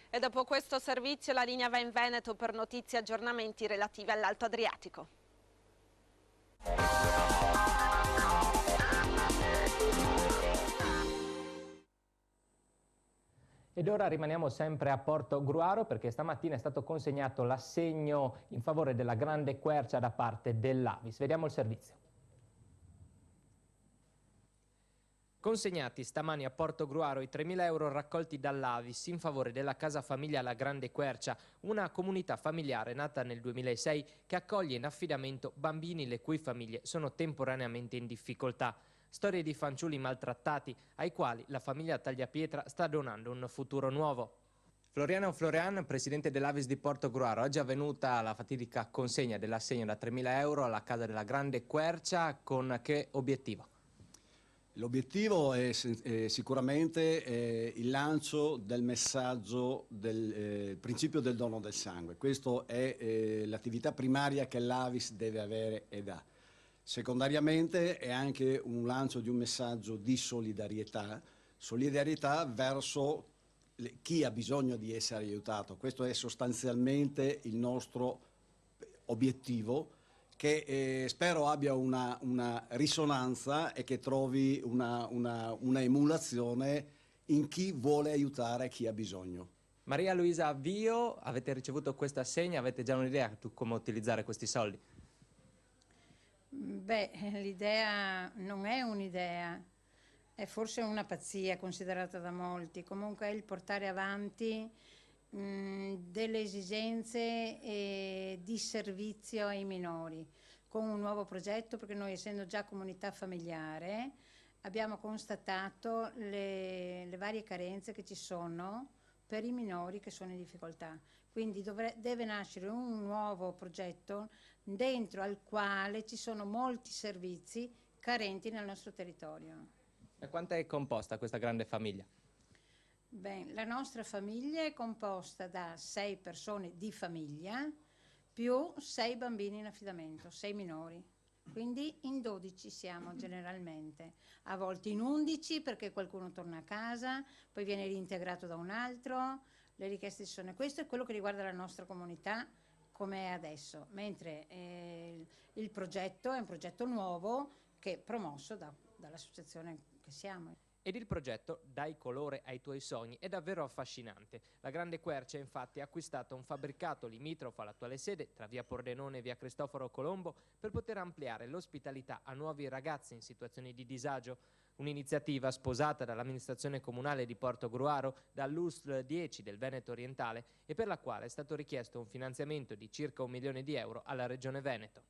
E dopo questo servizio la linea va in Veneto per notizie e aggiornamenti relativi all'Alto Adriatico. Ed ora rimaniamo sempre a Portogruaro perché stamattina è stato consegnato l'assegno in favore della Grande Quercia da parte dell'Avis. Vediamo il servizio. Consegnati stamani a Portogruaro i 3.000 euro raccolti dall'Avis in favore della Casa Famiglia La Grande Quercia, una comunità familiare nata nel 2006 che accoglie in affidamento bambini le cui famiglie sono temporaneamente in difficoltà. Storie di fanciulli maltrattati ai quali la famiglia Tagliapietra sta donando un futuro nuovo. Floriano Florian, presidente dell'Avis di Portogruaro, oggi è avvenuta la fatidica consegna dell'assegno da 3.000 euro alla Casa della Grande Quercia, con che obiettivo? L'obiettivo è sicuramente il lancio del messaggio del principio del dono del sangue. Questa è l'attività primaria che l'Avis deve avere ed ha. Secondariamente è anche un lancio di un messaggio di solidarietà verso chi ha bisogno di essere aiutato. Questo è sostanzialmente il nostro obiettivo, che spero abbia una risonanza e che trovi una emulazione in chi vuole aiutare chi ha bisogno. Maria Luisa Avvio, avete ricevuto questo assegno, avete già un'idea su come utilizzare questi soldi? Beh, l'idea non è un'idea, è forse una pazzia considerata da molti, comunque è il portare avanti delle esigenze di servizio ai minori con un nuovo progetto, perché noi, essendo già comunità familiare, abbiamo constatato le varie carenze che ci sono per i minori che sono in difficoltà. Quindi deve nascere un nuovo progetto dentro al quale ci sono molti servizi carenti nel nostro territorio. E quanto è composta questa grande famiglia? Beh, la nostra famiglia è composta da 6 persone di famiglia più 6 bambini in affidamento, 6 minori. Quindi in 12 siamo generalmente, a volte in 11 perché qualcuno torna a casa, poi viene reintegrato da un altro, le richieste ci sono. Questo è quello che riguarda la nostra comunità come è adesso, mentre il progetto è un progetto nuovo che è promosso dall'associazione che siamo. Ed il progetto Dai colore ai tuoi sogni è davvero affascinante. La Grande Quercia infatti ha acquistato un fabbricato limitrofo all'attuale sede tra via Pordenone e via Cristoforo Colombo per poter ampliare l'ospitalità a nuovi ragazzi in situazioni di disagio. Un'iniziativa sposata dall'amministrazione comunale di Portogruaro, dall'USL 10 del Veneto orientale e per la quale è stato richiesto un finanziamento di circa 1 milione di euro alla Regione Veneto.